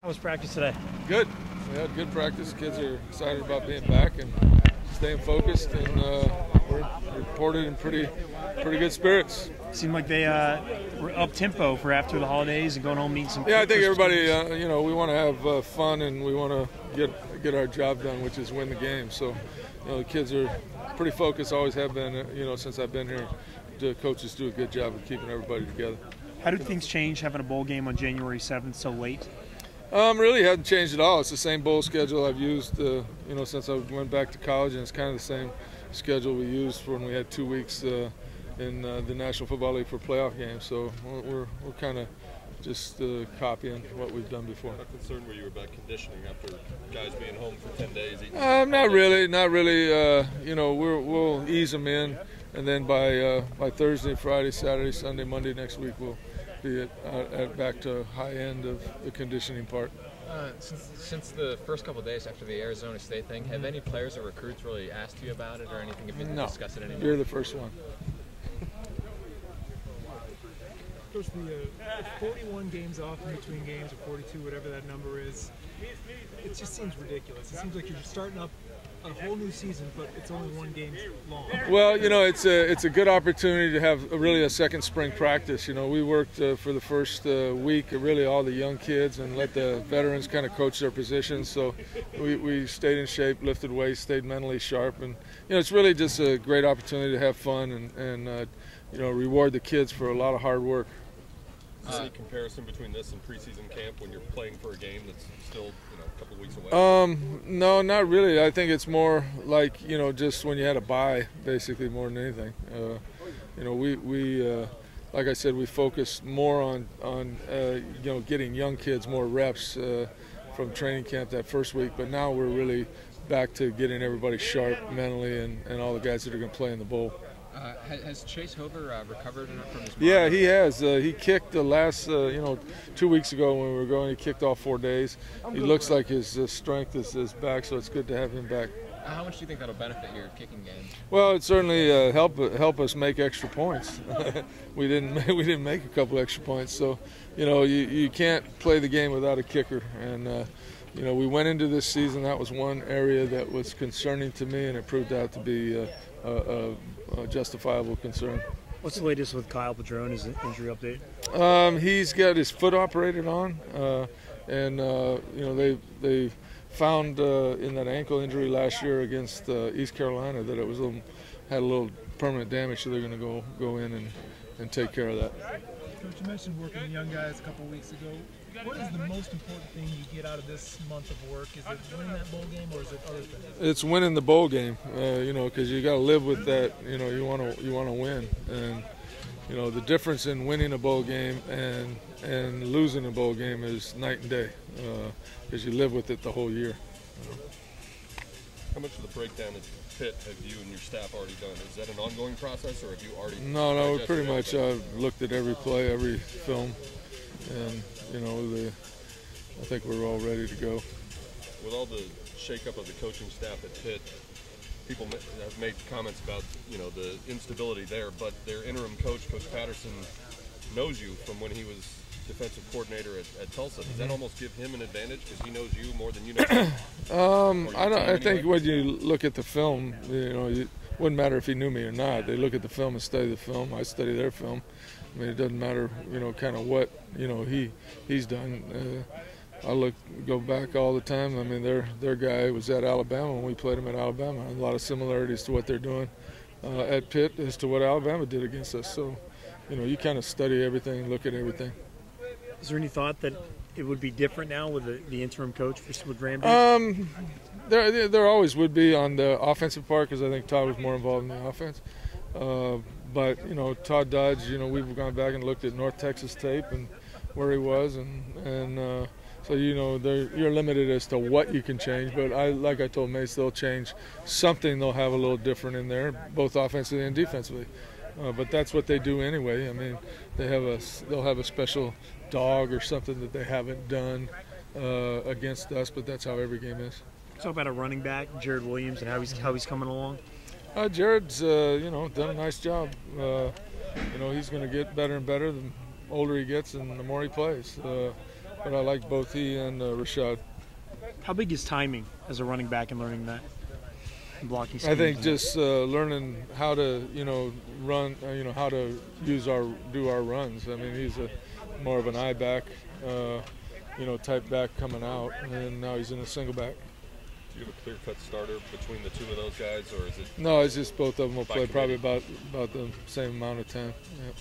How was practice today? Good. We had good practice. Kids are excited about being back and staying focused, and we're reported in pretty good spirits. Seemed like they were up tempo for after the holidays and going home meeting some. Yeah, I think everybody, we want to have fun and we want to get our job done, which is win the game. So, the kids are pretty focused. Always have been. Since I've been here, the coaches do a good job of keeping everybody together. How did things change having a bowl game on January 7th so late? Really hasn't changed at all. It's the same bowl schedule I've used, since I went back to college, and it's kind of the same schedule we used when we had 2 weeks in the National Football League for playoff games. So we're kind of just copying what we've done before. How concerned were you about conditioning after guys being home for 10 days? Not really. We'll ease them in, and then by Thursday, Friday, Saturday, Sunday, Monday next week we'll be back to high end of the conditioning part. Since the first couple of days after the Arizona State thing, have any players or recruits really asked you about it or anything? Have you discussed it anymore? You're the first one. Coach, the 41 games off in between games, or 42, whatever that number is, it just seems ridiculous. It seems like you're starting up a whole new season, but it's only one game long. Well, it's a good opportunity to have really a second spring practice. We worked for the first week, really all the young kids, and let the veterans kind of coach their positions. So we stayed in shape, lifted weights, stayed mentally sharp, and it's really just a great opportunity to have fun and reward the kids for a lot of hard work. Any comparison between this and preseason camp when you're playing for a game that's still a couple of weeks away? No, not really. I think it's more like just when you had a bye, basically, more than anything. We like I said, we focus more on getting young kids more reps from training camp that first week, but now we're really back to getting everybody sharp mentally and all the guys that are going to play in the bowl. Has Chase Hover recovered enough from his? Yeah, he has. He kicked the last, 2 weeks ago when we were going. He kicked all 4 days. He looks like his strength is back, so it's good to have him back. How much do you think that'll benefit your kicking game? Well, it certainly help us make extra points. we didn't make a couple extra points, so you can't play the game without a kicker. And we went into this season. That was one area that was concerning to me, and it proved out to be a justifiable concern. What's the latest with Kyle Padron? His injury update? He's got his foot operated on, and they found in that ankle injury last year against East Carolina that it was had a little permanent damage, so they're going to go in and take care of that. Coach, you mentioned working with young guys a couple of weeks ago. What is the most important thing you get out of this month of work? Is it winning that bowl game, or is it other things? It's winning the bowl game, because you got to live with that. You want to win, and the difference in winning a bowl game and losing a bowl game is night and day, because you live with it the whole year. How much of the breakdown at Pitt have you and your staff already done? Is that an ongoing process, or have you already? No, we pretty much looked at every play, every film, and I think we're all ready to go. With all the shakeup of the coaching staff at Pitt, people have made comments about the instability there, but their interim coach, Coach Patterson, knows you from when he was defensive coordinator at Tulsa. Does that almost give him an advantage because he knows you more than you know him? I think when you look at the film, it wouldn't matter if he knew me or not. They look at the film and study the film. I study their film. I mean, it doesn't matter, kind of what he's done. I go back all the time. I mean, their guy was at Alabama when we played him at Alabama. A lot of similarities to what they're doing at Pitt as to what Alabama did against us. So, you kind of study everything, look at everything. Is there any thought that it would be different now with the interim coach with Ramsey? There always would be on the offensive part, because I think Todd was more involved in the offense. But Todd Dodge, we've gone back and looked at North Texas tape and where he was, and so you're limited as to what you can change. But like I told Mace, they'll change something. They'll have a little different in there, both offensively and defensively. But that's what they do anyway. I mean, they'll have a special dog or something that they haven't done against us, but that's how every game is. Talk about a running back, Jared Williams, and how he's coming along. Jared's done a nice job. He's going to get better and better the older he gets and the more he plays. but I like both he and Rashad. How big is timing as a running back and learning that blocking scheme? I think just learning how to, run, how to do our runs. I mean, he's more of an I back, type back coming out, and now he's in a single back. Do you have a clear-cut starter between the two of those guys, or is it? No, it's just both of them will play probably about the same amount of time. Yeah.